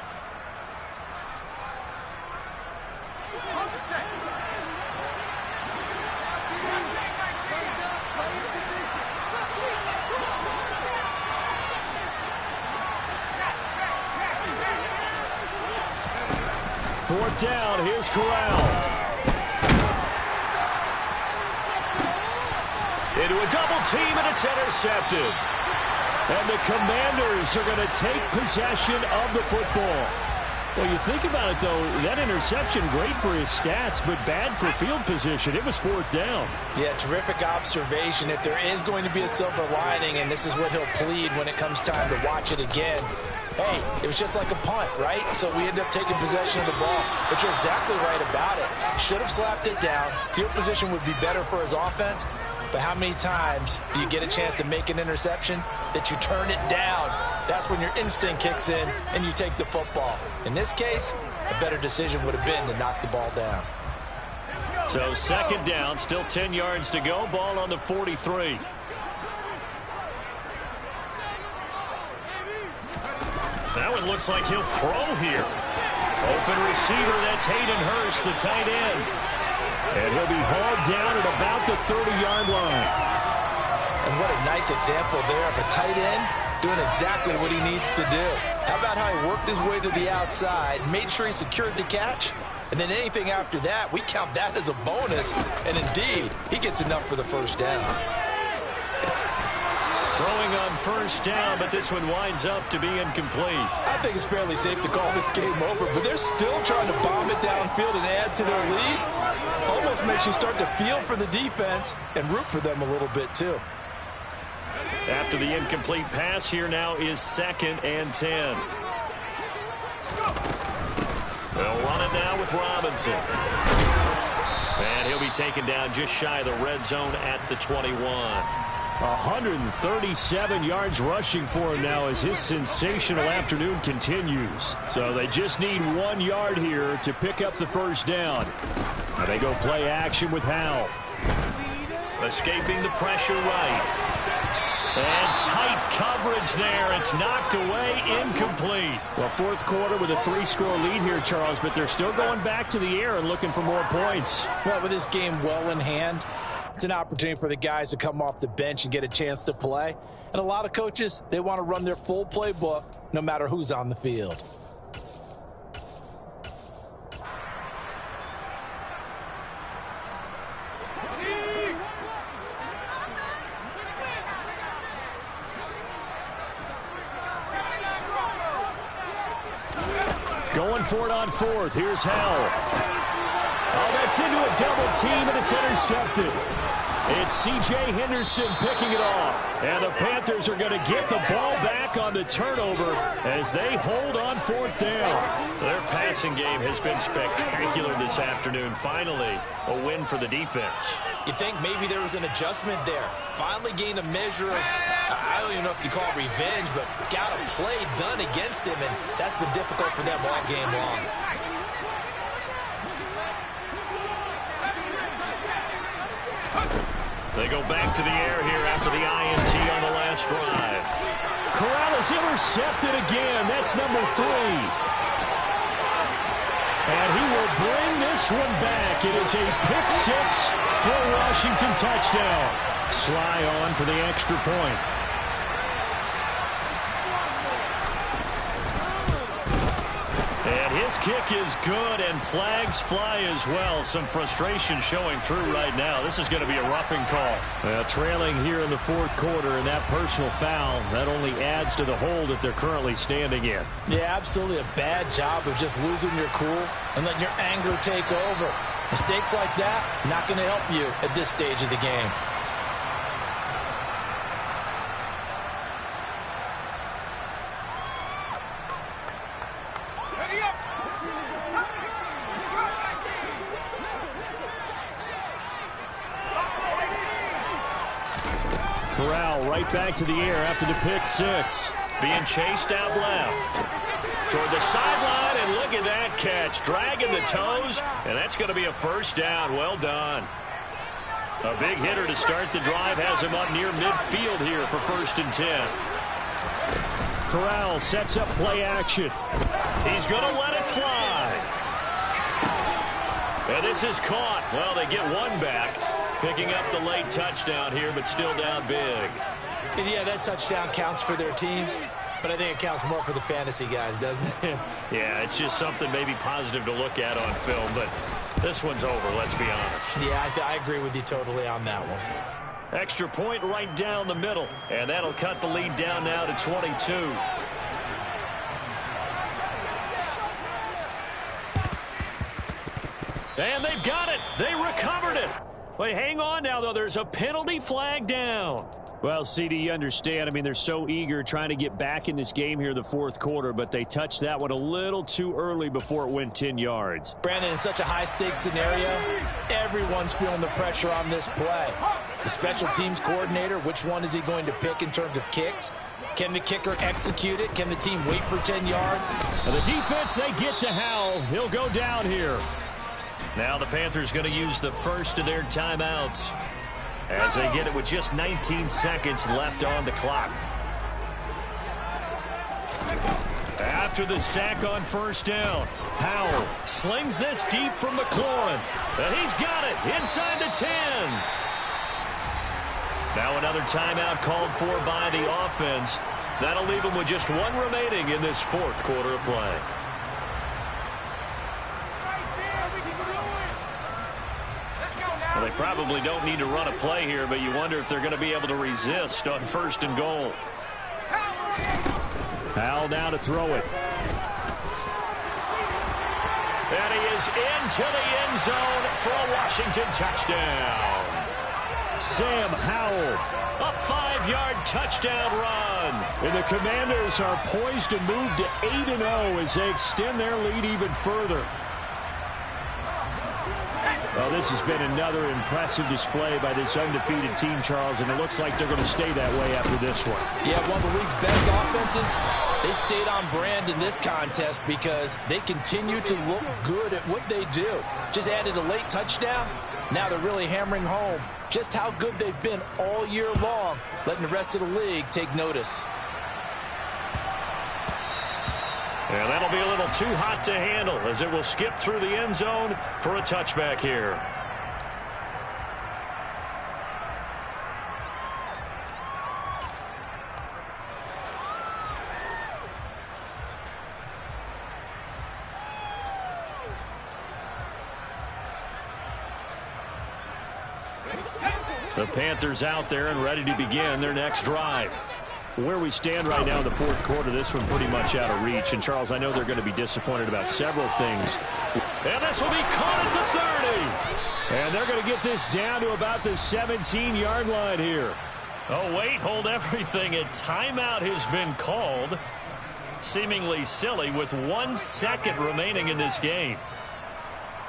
Fourth down, here's Corral. Into a double team, and it's intercepted. And the Commanders are going to take possession of the football. Well, you think about it, though, that interception, great for his stats, but bad for field position. It was fourth down. Yeah, terrific observation. If there is going to be a silver lining, and this is what he'll plead when it comes time to watch it again, Hey, it was just like a punt, right? So we ended up taking possession of the ball. But you're exactly right about it. Should have slapped it down. Field position would be better for his offense. But how many times do you get a chance to make an interception that you turn it down? That's when your instinct kicks in and you take the football. In this case, a better decision would have been to knock the ball down. So second down, still 10 yards to go. Ball on the 43. That one looks like he'll throw here. Open receiver, that's Hayden Hurst, the tight end. And he'll be hauled down at about the 30-yard line. And what a nice example there of a tight end doing exactly what he needs to do. How about how he worked his way to the outside, made sure he secured the catch, and then anything after that, we count that as a bonus. And indeed, he gets enough for the first down. Throwing on first down, but this one winds up to be incomplete. I think it's fairly safe to call this game over, but they're still trying to bomb it downfield and add to their lead. Almost makes you start to feel for the defense and root for them a little bit too. After the incomplete pass, here now is 2nd and 10. They'll run it now with Robinson. And he'll be taken down just shy of the red zone at the 21. 137 yards rushing for him now as his sensational afternoon continues. So they just need 1 yard here to pick up the first down. Now they go play action with Howell. Escaping the pressure right. And tight coverage there. It's knocked away, incomplete. Well, fourth quarter with a 3-score lead here, Charles, but they're still going back to the air and looking for more points. Well, with this game well in hand, it's an opportunity for the guys to come off the bench and get a chance to play. And a lot of coaches, they want to run their full playbook no matter who's on the field. Going for it on 4th. Here's Howell. Oh, that's into a double team, and it's intercepted. It's C.J. Henderson picking it off. And the Panthers are going to get the ball back on the turnover as they hold on 4th down. Their passing game has been spectacular this afternoon. Finally, a win for the defense. You think maybe there was an adjustment there. Finally gained a measure of, I don't even know if you call it revenge, but got a play done against him, and that's been difficult for them all game long. They go back to the air here after the INT on the last drive. Corral is intercepted again. That's number 3. And he will bring this one back. It is a pick 6 for a Washington touchdown. Sly on for the extra point. And his kick is good, and flags fly as well. Some frustration showing through right now. This is going to be a roughing call. Trailing here in the fourth quarter, and that personal foul, that only adds to the hole that they're currently standing in. Yeah, absolutely a bad job of just losing your cool and letting your anger take over. Mistakes like that, not going to help you at this stage of the game. Corral right back to the air after the pick 6. Being chased out left. Toward the sideline, and look at that catch. Dragging the toes, and that's going to be a first down. Well done. A big hitter to start the drive has him up near midfield here for 1st and 10. Corral sets up play action. He's going to let it fly. And this is caught. Well, they get one back. Picking up the late touchdown here, but still down big. And yeah, that touchdown counts for their team, but I think it counts more for the fantasy guys, doesn't it? Yeah, it's just something maybe positive to look at on film, but this one's over, let's be honest. Yeah, I agree with you totally on that one. Extra point right down the middle, and that'll cut the lead down now to 22. And they've got it. They recovered it. But hang on now, though. There's a penalty flag down. Well, CD, you understand. I mean, they're so eager trying to get back in this game here in the fourth quarter, but they touched that one a little too early before it went 10 yards. Brandon, in such a high-stakes scenario, everyone's feeling the pressure on this play. The special teams coordinator, which one is he going to pick in terms of kicks? Can the kicker execute it? Can the team wait for 10 yards? And the defense, they get to Howell. He'll go down here. Now the Panthers going to use the first of their timeouts as they get it with just 19 seconds left on the clock. After the sack on first down, Howell slings this deep from McLaurin. And he's got it inside the 10. Now another timeout called for by the offense. That'll leave them with just one remaining in this fourth quarter of play. Well, they probably don't need to run a play here, but you wonder if they're going to be able to resist on first and goal. Howell now to throw it. And he is into the end zone for a Washington touchdown. Sam Howell, a 5-yard touchdown run. And the Commanders are poised to move to 8-0 as they extend their lead even further. Well, this has been another impressive display by this undefeated team, Charles, and it looks like they're going to stay that way after this one. Yeah, one of the league's best offenses. They stayed on brand in this contest because they continue to look good at what they do. Just added a late touchdown. Now they're really hammering home just how good they've been all year long, letting the rest of the league take notice. And that'll be a little too hot to handle as it will skip through the end zone for a touchback here. The Panthers out there and ready to begin their next drive. Where we stand right now in the fourth quarter, this one pretty much out of reach. And, Charles, I know they're going to be disappointed about several things. And this will be caught at the 30. And they're going to get this down to about the 17-yard line here. Oh, wait, hold everything. A timeout has been called. Seemingly silly with 1 second remaining in this game.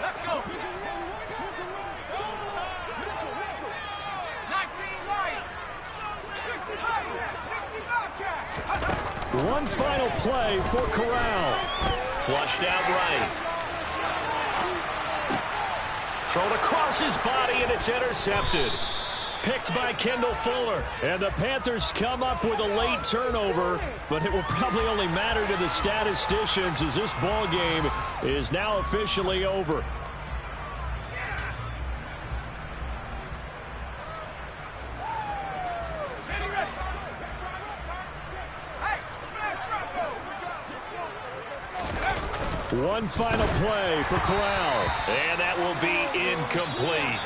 Let's go. One final play for Corral. Flushed out right. Thrown across his body, and it's intercepted. Picked by Kendall Fuller. And the Panthers come up with a late turnover, but it will probably only matter to the statisticians as this ball game is now officially over. One final play for Corral. And that will be incomplete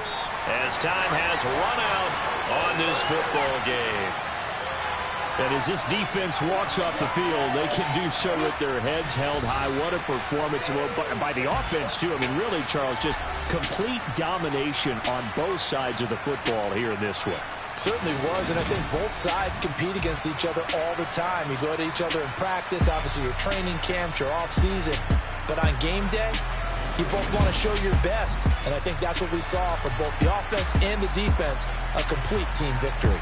as time has run out on this football game. And as this defense walks off the field, they can do so with their heads held high. What a performance by the offense, too. I mean, really, Charles, just complete domination on both sides of the football here in this one. Certainly was, and I think both sides compete against each other all the time. You go to each other in practice, obviously your training camps, your off-season. But on game day, you both want to show your best. And I think that's what we saw for both the offense and the defense, a complete team victory.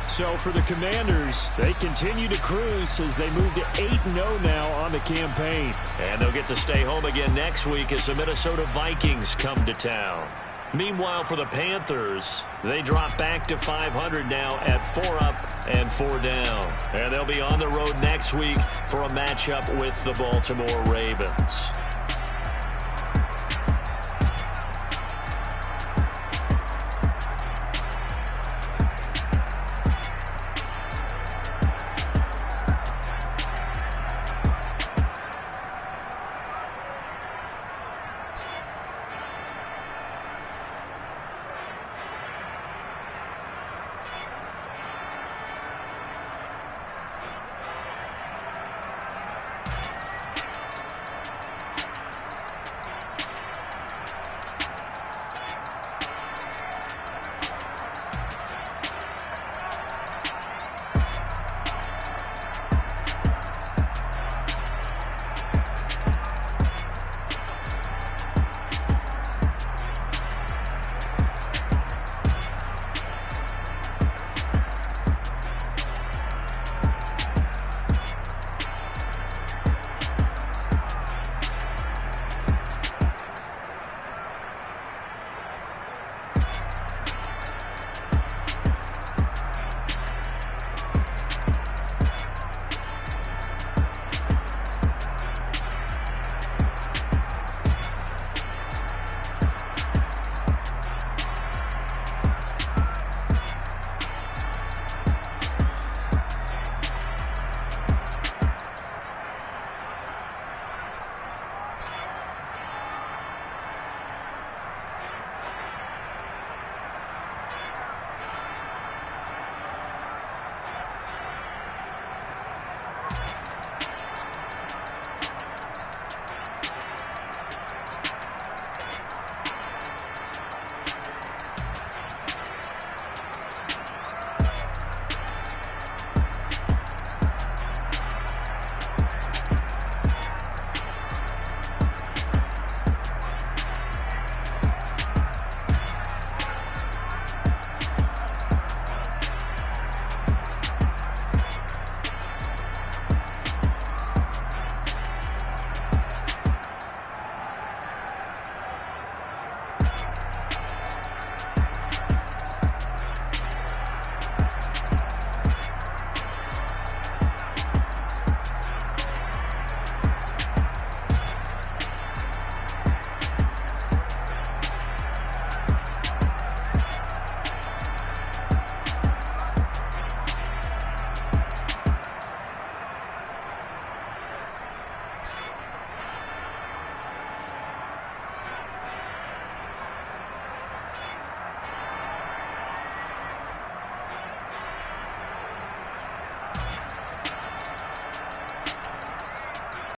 So for the Commanders, they continue to cruise as they move to 8-0 now on the campaign. And they'll get to stay home again next week as the Minnesota Vikings come to town. Meanwhile, for the Panthers, they drop back to 500 now at 4 up and 4 down. And they'll be on the road next week for a matchup with the Baltimore Ravens.